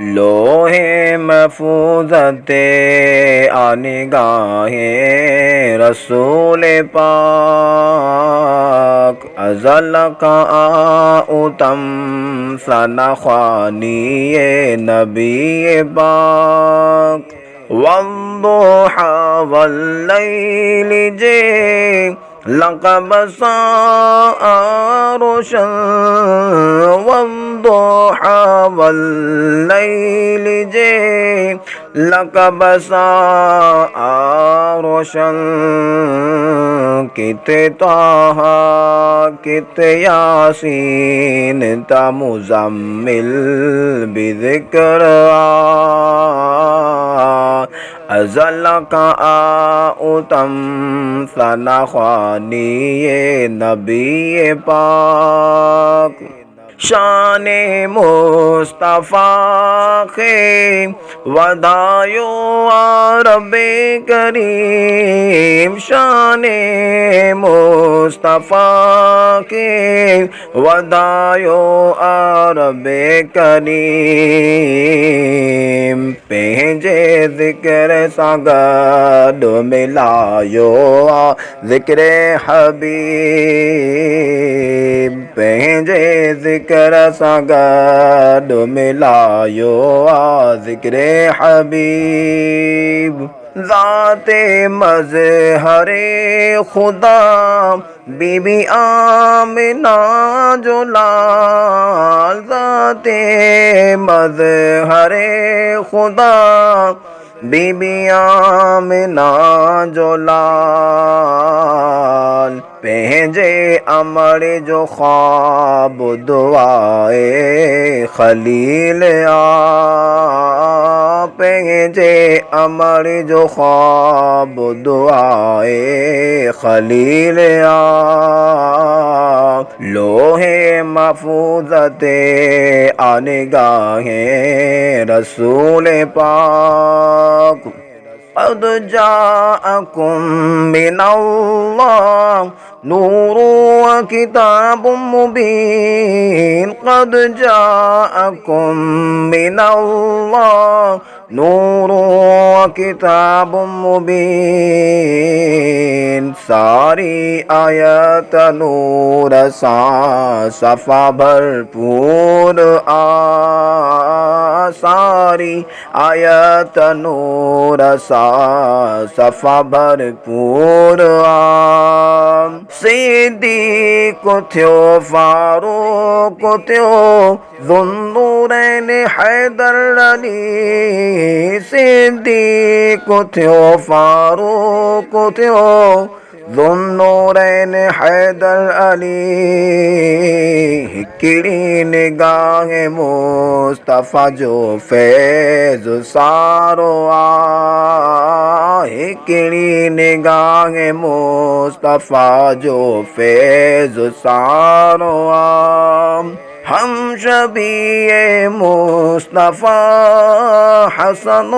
लोहे महफूज़ते आनिगाहे रसूल पाक अज़ल का उतम सनख़ानी नबी पाक वद्दुहा वल्लैल जे लक़ब रोशन वद्दुहा वल्लैल जे लक़ब रोशन किते ताहा किते यासीन ता मुज़म्मिल बिज़िक्र अज़ल का उतम सनख़ानी नबी पाक शाने मुस्तफ़ा के वदायो रब्बे करीम शाने मुस्तफ़ा के वदायो रब्बे करीम पंहिंजे ज़िक्र सां गॾु मिलायो ज़िक्र हबीब पंहिंजे ज़िक्र सां गॾु मिलायो ज़िक्र हबीब ज़ाते मज़हरे खुदा बीबी आमिना जो लाल ज़ाते मज़हरे खुदा बीबी आमिना जो लाल पंहिंजे अमर जो ख्वाब दुआए खलील पंहिंजे अमर जो ख्वाब दुआए खलील लोहे महफूज़ते आनिगाहे रसूल पाक क़द जाअकुम मिनल्लाह नूरुन व किताबुम मुबीन क़द जाअकुम मिनल्लाह नूरुन व किताबुम मुबीन सारी आयत नूर सां सफ़ा भरपूर सारी आयत नूर सां सफ़ा भरपूर सिद्दीक़ थियो फारूक थियो ज़ुन्नूरैन हैदर अली सिद्दीक़ थियो फारूक थियो ज़ुन्नूरैन हैदर अली हिकिड़ी निगाह मुस्तफ़ा जो फैज़ सारो हिकिड़ी निगाह मुस्तफ़ा जो फैज़ सारो हम शबीए मुस्तफ़ा हसन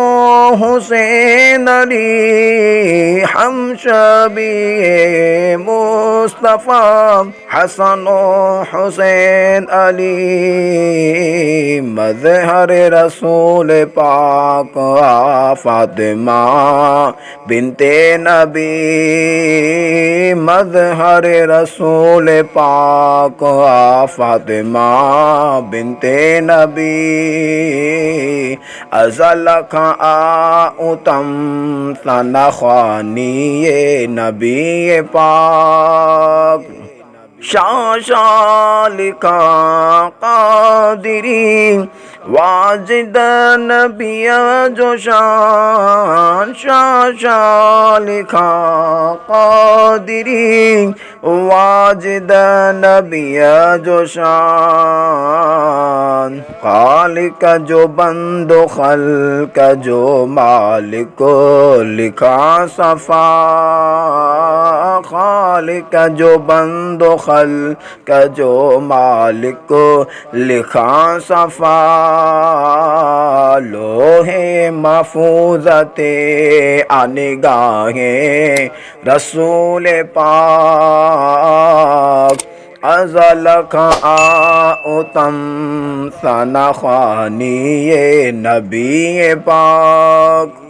हुसैन अली हम शबीए मुस्तफ़ा हसन हुसैन अली मज़हर रसूल पाक फातिमा बिनते नबी मज़हर रसूल पाक फातिमा बिनते नबी अज़ल का उतम सनख़ानी नबी पाक शाह लिखा क़ादिरी वाजिद नबिया जो शान शाह लिखा क़ादिरी वाजिद नबिया जो शान खालिक जो बंदो खल्क जो मालिक लिखा सफ़ा खालिक जो बंदो खल्क जो मालिक लिखा सफ़ा लोहे महफूज़ते आनिगाहे रसूल पाक अज़ल खा उतम सना खानी नबी पाक।